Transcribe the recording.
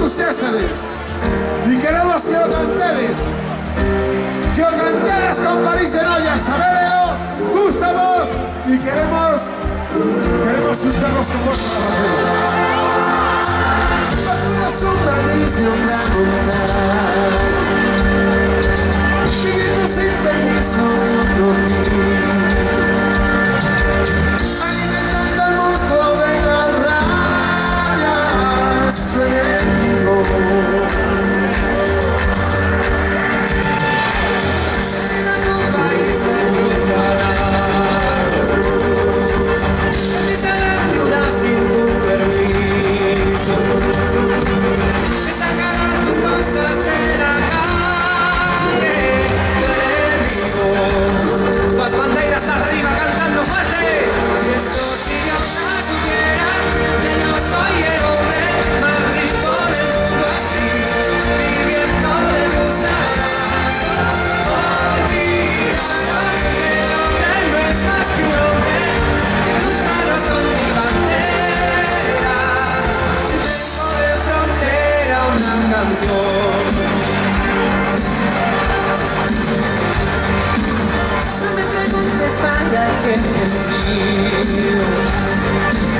entusiastes y queremos que lo cantedes. Que lo cantedes con París en olla, sabedelo, gustamos y queremos juntarnos con vosotros. Pasamos un París de otra montaña, vivimos sin permiso de otro día, alimentando el monstruo de las rayas enemigos. España que es mío.